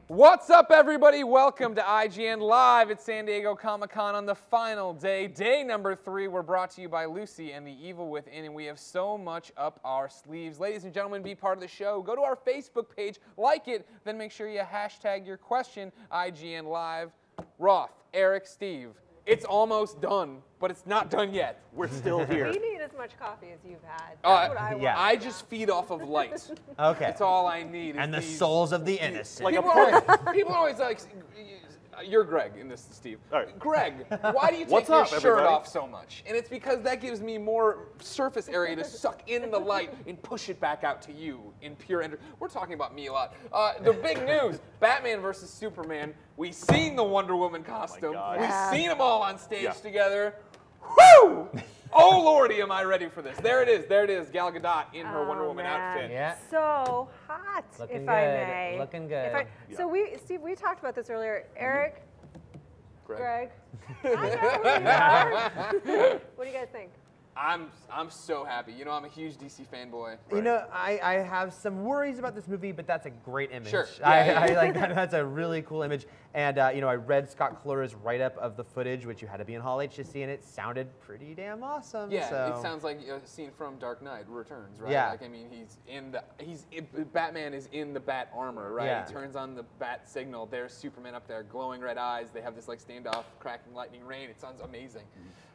What's up, everybody? Welcome to IGN Live at San Diego Comic-Con on the final day. Day number 3. We're brought to you by Lucy and the Evil Within, and we have so much up our sleeves. Ladies and gentlemen, be part of the show. Go to our Facebook page, like it, then make sure you hashtag your question, IGN Live. Roth, Eric, Steve. It's almost done, but it's not done yet. We're still here. We need as much coffee as you've had. That's what I want. I just feed off of light. Okay. That's all I need. And the souls of the innocent. Like people are always like, you're Greg in this, Steve. All right. Greg, why do you take your shirt off so much? And it's because that gives me more surface area to suck in the light and push it back out to you in pure energy. We're talking about me a lot. The big news, Batman versus Superman. We've seen the Wonder Woman costume. We've seen them all on stage together. Woo! Oh, Lordy, am I ready for this. There it is. There it is. Gal Gadot in her Wonder Woman outfit. Yeah. So hot, Looking if good. I may. Looking good. So Steve, we talked about this earlier. Eric, Greg. I know who you are. What do you guys think? I'm so happy. You know, I'm a huge DC fanboy. You know, I have some worries about this movie, but that's a great image. Sure. I like that. That's a really cool image. And you know, I read Scott Klora's write-up of the footage, which you had to be in Hall H to see, and it sounded pretty damn awesome. Yeah, so. it sounds like a scene from Dark Knight Returns, right? Yeah. Like, I mean, Batman is in the bat armor, right? Yeah. He turns on the bat signal. There's Superman up there, glowing red eyes. They have this like standoff, cracking lightning rain. It sounds amazing.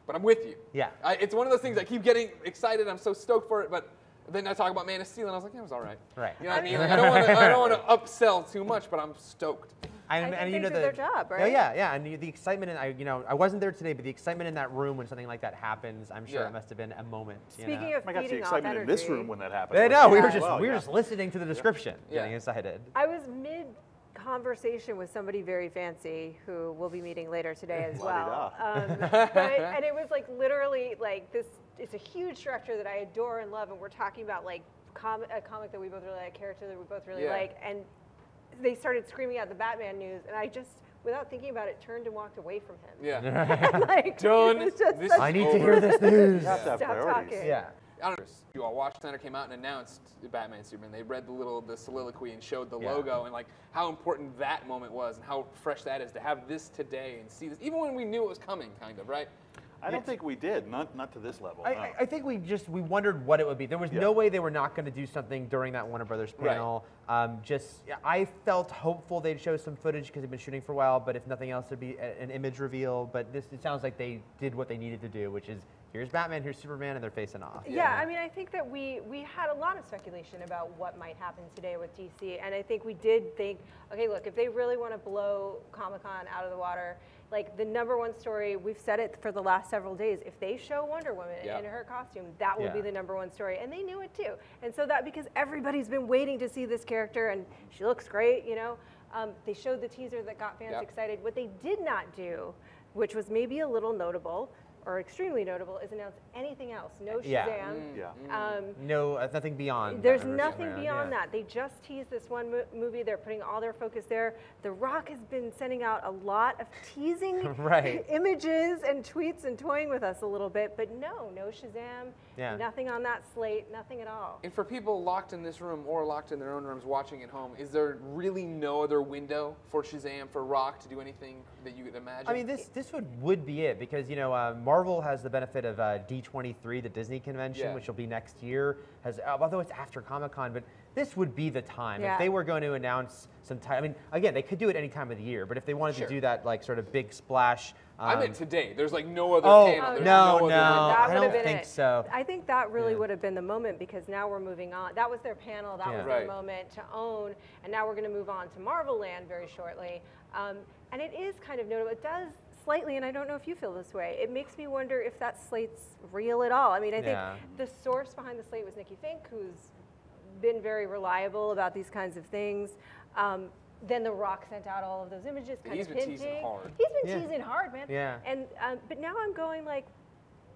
But I'm with you. Yeah. It's one of those things I keep getting excited. I'm so stoked for it, but then I talk about Man of Steel, and I was like, yeah, it was all right. Right. You know what I mean? Like, I don't want to upsell too much, but I'm stoked. I think they did their job, right? Oh, yeah, and the excitement, I wasn't there today, but the excitement in that room when something like that happens, I'm sure it must have been a moment. Speaking of I got the feeding off excitement energy, in this room when that happened. I know, we were Well, just listening to the description, getting excited. I was mid-conversation with somebody very fancy who we'll be meeting later today as well. And it was like literally like this, it's a huge director that I adore and love, and we're talking about like a comic that we both really like, a character that we both really like, and they started screaming out the Batman news, and I just, without thinking about it, turned and walked away from him. Yeah. Like, done. I need to hear this news. Stop talking. Yeah. I don't know. You all, Watch Center came out and announced Batman Superman. They read the soliloquy and showed the logo and like how important that moment was and how fresh that is to have this today and see this, even when we knew it was coming, kind of, right? I don't think we did, not to this level. No. I think we wondered what it would be. There was no way they were not going to do something during that Warner Brothers panel. Right. I felt hopeful they'd show some footage because they've been shooting for a while, but if nothing else, it'd be an image reveal. But it sounds like they did what they needed to do, which is here's Batman, here's Superman, and they're facing off. Yeah, I mean, I think that we had a lot of speculation about what might happen today with DC, and I think we did think, okay, look, if they really want to blow Comic-Con out of the water, like the #1 story, we've said it for the last several days, if they show Wonder Woman in her costume, that will be the #1 story, and they knew it too. And so that, because everybody's been waiting to see this character, and she looks great, you know, they showed the teaser that got fans excited. What they did not do, which was maybe a little notable, or extremely notable, is announce anything else. No Shazam. No, nothing beyond. There's nothing beyond that. They just teased this one movie. They're putting all their focus there. The Rock has been sending out a lot of teasing images and tweets and toying with us a little bit, but no Shazam, nothing on that slate, nothing at all. And for people locked in this room or locked in their own rooms watching at home, is there really no other window for Shazam, for Rock to do anything that you could imagine? I mean, this would be it, because, you know, Marvel has the benefit of D23, the Disney convention, which will be next year. Although it's after Comic-Con, but this would be the time. If they were going to announce some time, I mean, again, they could do it any time of the year, but if they wanted to do that, like, sort of big splash. I meant today. There's like no other panel. No, I don't think so. I think that really would have been the moment, because now we're moving on. That was their panel. That was their moment to own, and now we're going to move on to Marvel Land very shortly. And it is kind of notable. It does slightly, and I don't know if you feel this way, it makes me wonder if that slate's real at all. I mean, I think the source behind the slate was Nikki Fink, who's been very reliable about these kinds of things. Then The Rock sent out all of those images, kind of hinting. He's been teasing hard. He's been teasing hard, man. Yeah. And but now I'm going like,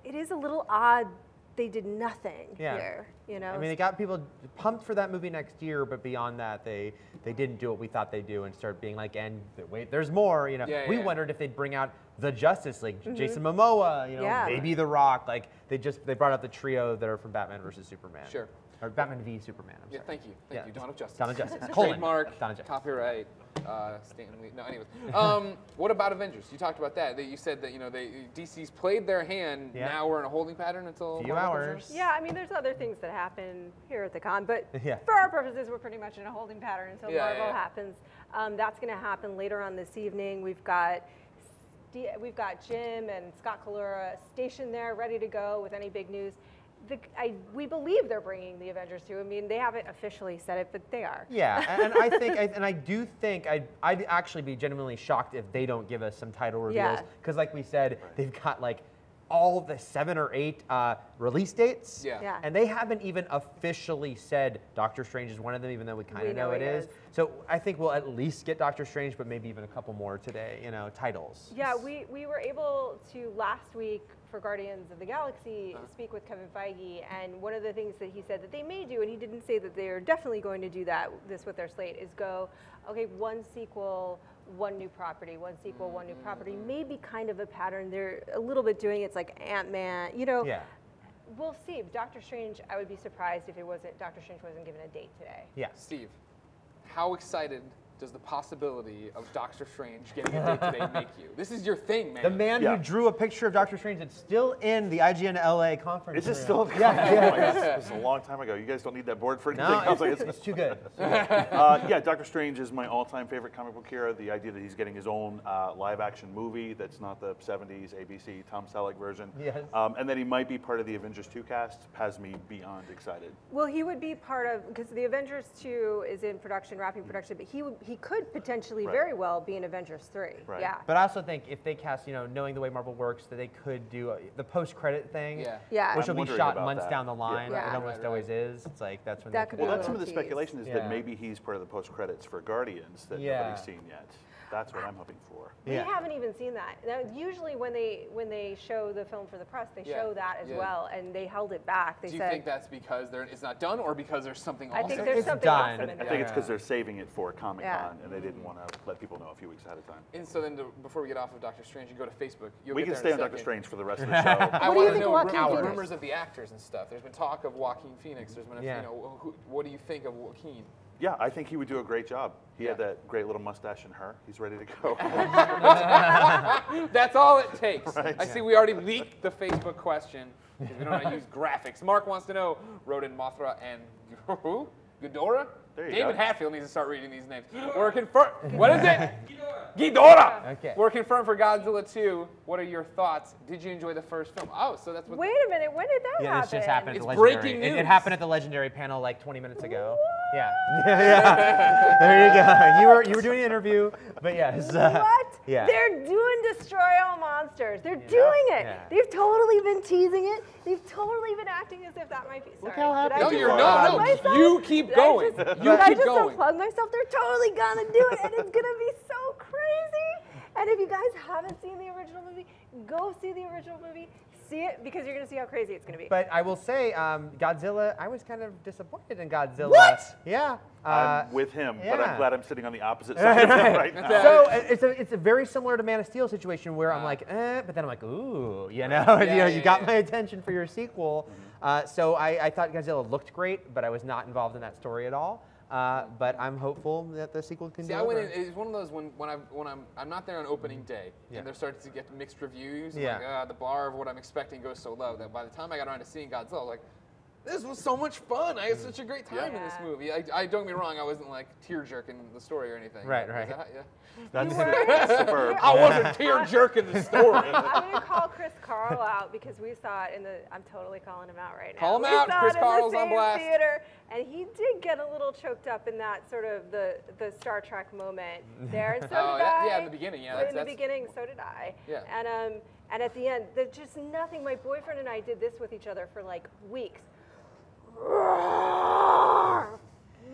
it is a little odd. They did nothing here, you know. I mean, they got people pumped for that movie next year, but beyond that, they didn't do what we thought they'd do and start being like, and wait, there's more, you know. We wondered if they'd bring out the Justice League, Jason Momoa, you know, maybe The Rock. Like they brought out the trio that are from Batman versus Superman. Sure. Or Batman v Superman. I'm sorry. Thank you. Thank you. Dawn of Justice. Dawn of Justice. Trademark. Dawn of Justice. Copyright. Stan Lee. No, anyways. What about Avengers? You talked about that. You said that DC's played their hand. Yeah. Now we're in a holding pattern until a few hours. Yeah, I mean, there's other things that happen here at the con, but Yeah. for our purposes, we're pretty much in a holding pattern until Marvel happens. That's going to happen later on this evening. We've got Jim and Scott Kalura stationed there, ready to go with any big news. We believe they're bringing the Avengers too. I mean, they haven't officially said it, but they are. Yeah, and I do think I'd actually be genuinely shocked if they don't give us some title reveals, because like we said, they've got like all the 7 or 8 release dates, Yeah. and they haven't even officially said Doctor Strange is one of them, even though we kind of know it is. So I think we'll at least get Doctor Strange, but maybe even a couple more today, titles. Yeah, we were able to last week for Guardians of the Galaxy speak with Kevin Feige, and one of the things that he said that they may do, and he didn't say that they're definitely going to do this with their slate, is go, okay, one sequel, one new property, one sequel, one new property. Maybe kind of a pattern. They're a little bit doing it's like Ant-Man, Yeah. We'll see. Doctor Strange, I would be surprised if Doctor Strange wasn't given a date today. Yeah. Steve, how excited does the possibility of Doctor Strange getting a date today make you? This is your thing, man. The man who drew a picture of Doctor Strange that's still in the IGN LA conference Is it room. still? Yeah. This is a long time ago. You guys don't need that board for anything. No, I was like, it's too good. yeah, Doctor Strange is my all-time favorite comic book hero. The idea that he's getting his own live-action movie that's not the 70s ABC Tom Selleck version, Yes. and that he might be part of the Avengers 2 cast has me beyond excited. Well, he would be part of, because the Avengers 2 is in production, wrapping production, but he could potentially very well be in Avengers 3. Right. Yeah. But I also think if they cast, knowing the way Marvel works, that they could do the post-credit thing, Yeah. which I'm will be wondering shot about months that. down the line. Yeah. It almost always is. It's like that's when That they could be Well, that's some of the little tease. speculation is Yeah. that maybe he's part of the post-credits for Guardians that nobody's seen yet. That's what I'm hoping for. We haven't even seen that. Now, usually when they show the film for the press, they show that as well, and they held it back. They Do you said, think that's because it's not done, or because there's something I awesome? think there's It's something done. awesome in I there. think it's because they're saving it for Comic-Con, Yeah. and they didn't want to let people know a few weeks ahead of time. And so then, before we get off of Doctor Strange, you go to Facebook. We can stay on Doctor Strange for the rest of the show. I What do you want to think know of Joaquin Phoenix? rumors of the actors and stuff. There's been talk of Joaquin Phoenix. There's been, what do you think of Joaquin? Yeah, I think he would do a great job. He had that great little mustache in Her. He's ready to go. That's all it takes. Right. I see we already leaked the Facebook question because we don't want to use graphics. Mark wants to know, Rodin, Mothra, and who? Ghidorah? There you David go. Hatfield needs to start reading these names. We're confirmed. What is it? Ghidorah. Okay. We're confirmed for Godzilla 2. What are your thoughts? Did you enjoy the first film? Oh, so that's what. Wait a minute, when did that Yeah, happen? this just happened at It's the Legendary. breaking It news. happened at the Legendary panel like 20 minutes ago. Yeah. Yeah. There you go. You were doing an interview, but yes. What? Yeah. They're doing Destroy All Monsters. They're doing it. Yeah. They've totally been teasing it. They've totally been acting as if that might be. Sorry. how Did I happy No, just you're unplug no. myself? You keep Did I going. just- You did I keep just going. unplug myself? They're totally gonna do it, and it's gonna be so crazy. And if you guys haven't seen the original movie, go see the original movie. See it because you're gonna see how crazy it's gonna be. But I will say, Godzilla, I was kind of disappointed in Godzilla. What? Yeah. I'm with him, but yeah. I'm glad I'm sitting on the opposite side of him right now. So it's a very similar to Man of Steel situation where I'm like, but then I'm like, ooh, you got my attention for your sequel. So I thought Godzilla looked great, but I was not involved in that story at all. But I'm hopeful that the sequel can See, do I went in. It's one of those when I'm not there on opening day, and they're starting to get mixed reviews. Yeah. Like, the bar of what I'm expecting goes so low that by the time I got around to seeing Godzilla, I was like, this was so much fun. I had such a great time in this movie. I don't get me wrong, I wasn't like tear jerking the story or anything. Right, Is right. that- yeah. That's You were? superb. I wasn't tear jerking the story. I'm gonna call Chris Carl out because we saw it in the. I'm totally calling him out right now. Call him we out. Saw Chris it Carl's in the on same blast. theater, and he did get a little choked up in that sort of the Star Trek moment there, and so did I. Yeah, in the beginning. Yeah, in the beginning, so did I. Yeah. And at the end, there's just nothing. My boyfriend and I did this with each other for like weeks.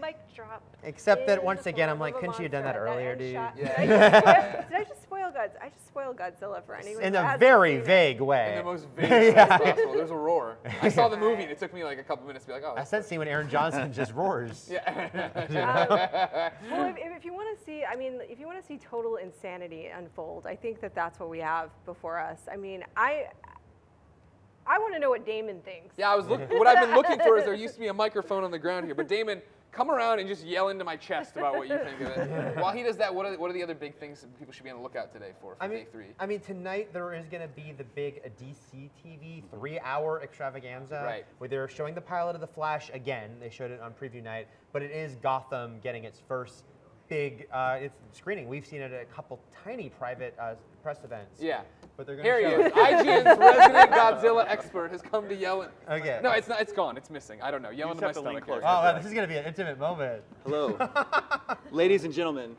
Mic drop. Except that in once the again, form I'm like, of a couldn't you have done that monster. earlier, end dude? shot. Yeah. Did I just spoil Godzilla? I just spoiled Godzilla for anyone In who a hasn't very seen it. vague In way. the most vague way possible. There's a roar. I saw the movie, and it took me like a couple minutes to be like, oh. I said, see when Aaron Johnson just roars. Yeah. Well, if you want to see, I mean, if you want to see total insanity unfold, I think that that's what we have before us. I mean, I want to know what Damon thinks. Yeah, what I've been looking for is there used to be a microphone on the ground here, but Damon, come around and just yell into my chest about what you think of it. While he does that, what are the other big things that people should be on the lookout today for day 3? I mean, tonight there is going to be the big DC TV 3-hour extravaganza. Right. Where they're showing the pilot of The Flash again. They showed it on preview night. But it is Gotham getting its first big screening. We've seen it at a couple tiny private press events. Yeah. But they're Here he show is. IGN's resident Godzilla expert has come to yell at... Okay. No, it's not. It's gone. It's missing. I don't know. Yell into my stomach. Oh, wow, this is going to be an intimate moment. Hello. Ladies and gentlemen.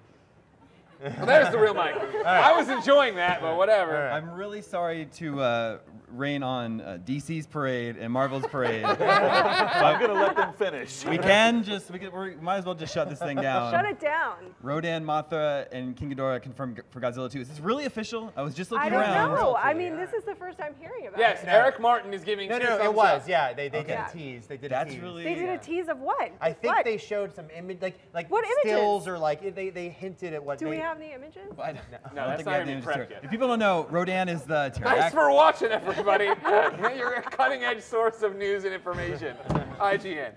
Well, there's the real mic. I was enjoying that, but whatever. I'm really sorry to rain on DC's parade and Marvel's parade. I'm going to let them finish. We might as well just shut this thing down. Shut it down. Rodan, Mothra, and King Ghidorah confirmed for Godzilla 2. Is this really official? I was just looking I don't around. know. I mean, this is the first I'm hearing about Yes, it. Eric Martin is giving No, two thumbs it was. up. Yeah, they did Okay. a tease. They did That's a tease. really... They did a tease of what? I think What? they showed some image, like What stills images? or like they hinted at what. Do we have the images? I No, don't that's think not we have even the prepped images. yet. If people don't know, Rodan is the Thanks pterodactyl. for watching, everybody. You're a cutting-edge source of news and information. IGN.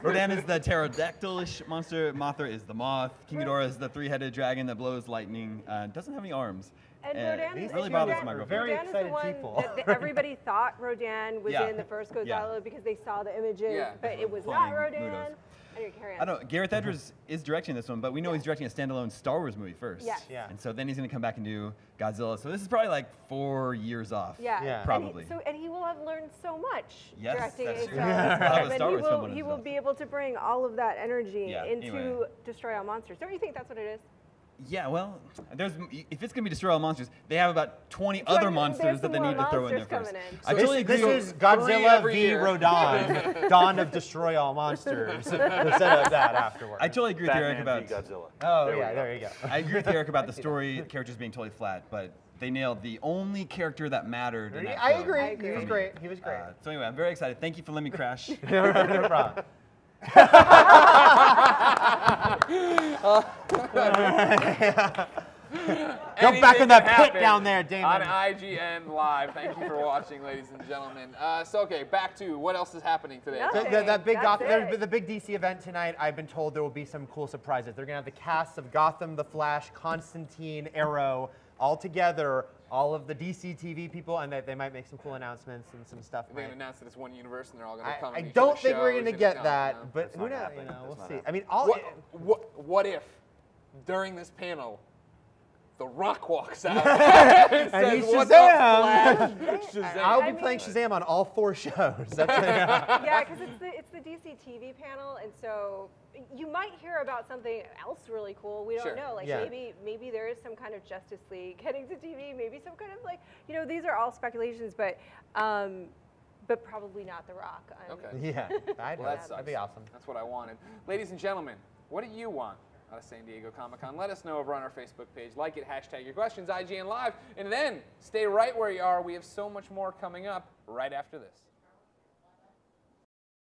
Rodan is the pterodactyl-ish monster. Mothra is the moth. King Ghidorah is the 3-headed dragon that blows lightning. Doesn't have any arms. And Rodan, it really bothers my Rodan- girlfriend. Very Rodan is the excited one people. that everybody thought Rodan was Yeah. in the first Godzilla Yeah. because they saw the images, Yeah. but it was Flying not Rodan. Mudos. Anyway, carry on. I don't know. Gareth Edwards is directing this one, but we know he's directing a standalone Star Wars movie first. Yes. Yeah. And so then he's going to come back and do Godzilla. So this is probably like 4 years off. Yeah, Yeah. Probably. And he will have learned so much Yes, directing that's a true. Star Wars Yeah. film, Have a and Star Wars film he under will his be belt. able to bring all of that energy Yeah, into anyway. Destroy All Monsters. Don't you think that's what it is? Yeah, well, if it's going to be Destroy All Monsters, they have about 20 other monsters that they need to throw in there monsters first. coming in. I totally agree. This is Three Godzilla every v. year. Rodan, Dawn of Destroy All Monsters. Instead of that afterwards. I totally agree with Eric Batman about. v. Godzilla. Oh, There we yeah, go. there you go. I agree with Eric about the story characters being totally flat, but they nailed the only character that mattered. In that I film agree. I agree. He was for me. great. He was great. So anyway, I'm very excited. Thank you for letting me crash. No problem. Go back in that pit happen down there, Damon. On IGN Live. Thank you for watching, ladies and gentlemen. Okay, back to what else is happening today. Nothing. That big That's Gotham, it. the big DC event tonight. I've been told there will be some cool surprises. They're gonna have the cast of Gotham, The Flash, Constantine, Arrow, all together. All of the DC TV people, and they might make some cool announcements and some stuff. They're going to announce that it's one universe and they're all going to I come. I and each don't other's think we're shows gonna and get no, that, no. but That's who not knows? happening. You know, we'll That's see. not I mean, all. What if during this panel The Rock walks out and says, he's "What's Shazam!" up, Flash?" Shazam. I'll be I mean- playing Shazam on all 4 shows. That's Yeah, because it's the DC TV panel, and so you might hear about something else really cool. We don't Sure. know. Like Yeah. maybe there is some kind of Justice League getting to TV. Maybe some kind of like these are all speculations, but probably not The Rock. Okay. yeah, Well, that that'd be sucks. awesome. That's what I wanted. Ladies and gentlemen, what do you want out of San Diego Comic-Con? Let us know over on our Facebook page. Like it, hashtag your questions, IGN Live, and then stay right where you are. We have so much more coming up right after this.